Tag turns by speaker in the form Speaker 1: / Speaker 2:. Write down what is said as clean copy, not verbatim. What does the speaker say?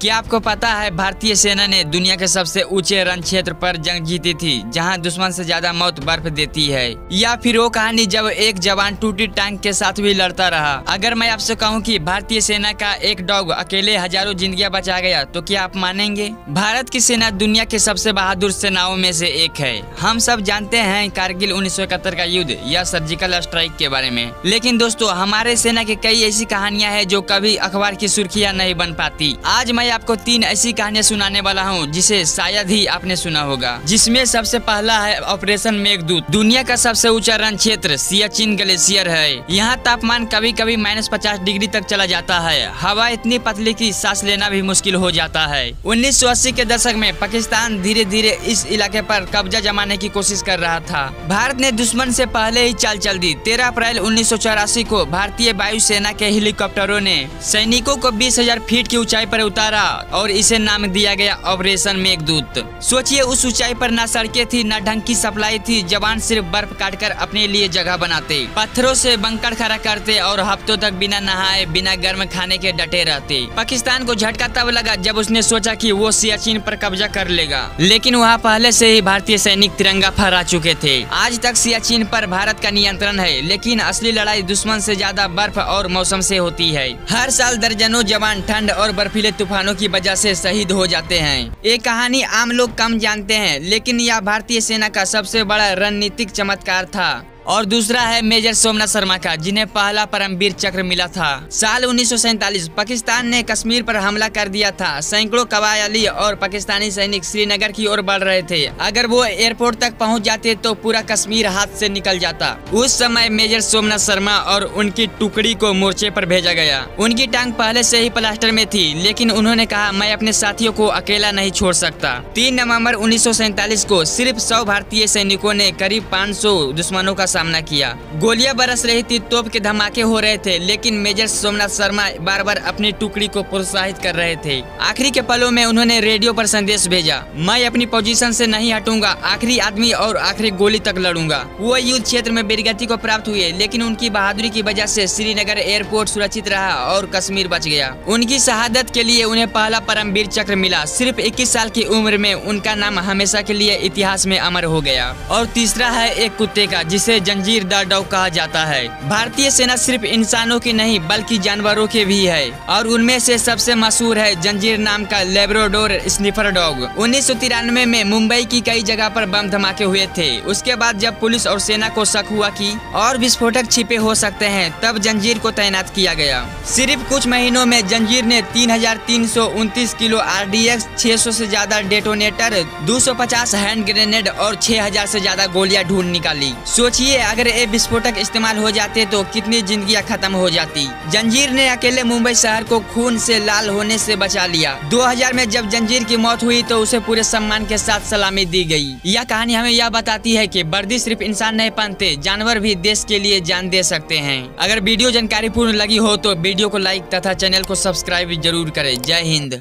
Speaker 1: क्या आपको पता है भारतीय सेना ने दुनिया के सबसे ऊंचे रण क्षेत्र पर जंग जीती थी जहां दुश्मन से ज्यादा मौत बर्फ देती है। या फिर वो कहानी जब एक जवान टूटी टैंक के साथ भी लड़ता रहा। अगर मैं आपसे कहूं कि भारतीय सेना का एक डॉग अकेले हजारों जिंदगियां बचा गया तो क्या आप मानेंगे? भारत की सेना दुनिया के सबसे बहादुर सेनाओं में से एक है। हम सब जानते हैं कारगिल 1971 का युद्ध या सर्जिकल स्ट्राइक के बारे में, लेकिन दोस्तों हमारे सेना की कई ऐसी कहानियां हैं जो कभी अखबार की सुर्खियां नहीं बन पाती। आज मैं आपको 3 ऐसी कहानियां सुनाने वाला हूं जिसे शायद ही आपने सुना होगा। जिसमें सबसे पहला है ऑपरेशन मेघदूत। दुनिया का सबसे ऊंचा रण क्षेत्र सियाचिन ग्लेशियर है। यहाँ तापमान कभी कभी -50 डिग्री तक चला जाता है। हवा इतनी पतली कि सांस लेना भी मुश्किल हो जाता है। 1980 के दशक में पाकिस्तान धीरे धीरे इस इलाके पर कब्जा जमाने की कोशिश कर रहा था। भारत ने दुश्मन से पहले ही चाल चल दी। 13 अप्रैल 1984 को भारतीय वायुसेना के हेलीकॉप्टरों ने सैनिकों को 20,000 फीट की ऊंचाई पर उतारा और इसे नाम दिया गया ऑपरेशन मेघदूत। सोचिए उस ऊंचाई पर ना सड़कें थी, ना ढंग की सप्लाई थी। जवान सिर्फ बर्फ काटकर अपने लिए जगह बनाते, पत्थरों से बंकर खड़ा करते और हफ्तों तक बिना नहाए बिना गर्म खाने के डटे रहते। पाकिस्तान को झटका तब लगा जब उसने सोचा कि वो सियाचिन पर कब्जा कर लेगा, लेकिन वहाँ पहले से ही भारतीय सैनिक तिरंगा फहरा चुके थे। आज तक सियाचिन पर भारत का नियंत्रण है, लेकिन असली लड़ाई दुश्मन से ज्यादा बर्फ और मौसम से होती है। हर साल दर्जनों जवान ठंड और बर्फीले तूफानों की वजह से शहीद हो जाते हैं। ये कहानी आम लोग कम जानते हैं, लेकिन यह भारतीय सेना का सबसे बड़ा रणनीतिक चमत्कार था। और दूसरा है मेजर सोमनाथ शर्मा का, जिन्हें पहला परमवीर चक्र मिला था। साल 1947 पाकिस्तान ने कश्मीर पर हमला कर दिया था। सैकड़ों कबायली और पाकिस्तानी सैनिक श्रीनगर की ओर बढ़ रहे थे। अगर वो एयरपोर्ट तक पहुंच जाते तो पूरा कश्मीर हाथ से निकल जाता। उस समय मेजर सोमनाथ शर्मा और उनकी टुकड़ी को मोर्चे पर भेजा गया। उनकी टांग पहले से ही प्लास्टर में थी, लेकिन उन्होंने कहा मैं अपने साथियों को अकेला नहीं छोड़ सकता। 3 नवंबर 1947 को सिर्फ 100 भारतीय सैनिकों ने करीब 500 दुश्मनों का सामना किया। गोलियां बरस रही थी, तोप के धमाके हो रहे थे, लेकिन मेजर सोमनाथ शर्मा बार बार अपनी टुकड़ी को प्रोत्साहित कर रहे थे। आखिरी के पलों में उन्होंने रेडियो पर संदेश भेजा, मैं अपनी पोजीशन से नहीं हटूंगा, आखिरी आदमी और आखिरी गोली तक लड़ूंगा। वो युद्ध क्षेत्र में वीरगति को प्राप्त हुए, लेकिन उनकी बहादुरी की वजह से श्रीनगर एयरपोर्ट सुरक्षित रहा और कश्मीर बच गया। उनकी शहादत के लिए उन्हें पहला परमवीर चक्र मिला। सिर्फ 21 साल की उम्र में उनका नाम हमेशा के लिए इतिहास में अमर हो गया। और तीसरा है एक कुत्ते का, जिसे जंजीरदार डॉग कहा जाता है। भारतीय सेना सिर्फ इंसानों की नहीं बल्कि जानवरों के भी है, और उनमें से सबसे मशहूर है जंजीर नाम का लैब्राडोर स्निफर डॉग। 1993 में मुंबई की कई जगह पर बम धमाके हुए थे। उसके बाद जब पुलिस और सेना को शक हुआ कि और विस्फोटक छिपे हो सकते हैं, तब जंजीर को तैनात किया गया। सिर्फ कुछ महीनों में जंजीर ने 3,329 किलो RDX, 600 से ज्यादा डेटोनेटर, 250 हैंड ग्रेनेड और 6,000 से ज्यादा गोलियां ढूंढ निकाली। सोचिए अगर ये विस्फोटक इस्तेमाल हो जाते तो कितनी जिंदगियां खत्म हो जाती। जंजीर ने अकेले मुंबई शहर को खून से लाल होने से बचा लिया। 2000 में जब जंजीर की मौत हुई तो उसे पूरे सम्मान के साथ सलामी दी गई। यह कहानी हमें यह बताती है कि वर्दी सिर्फ इंसान नहीं पहनते, जानवर भी देश के लिए जान दे सकते हैं। अगर वीडियो जानकारीपूर्ण लगी हो तो वीडियो को लाइक तथा चैनल को सब्सक्राइब जरूर करें। जय हिंद।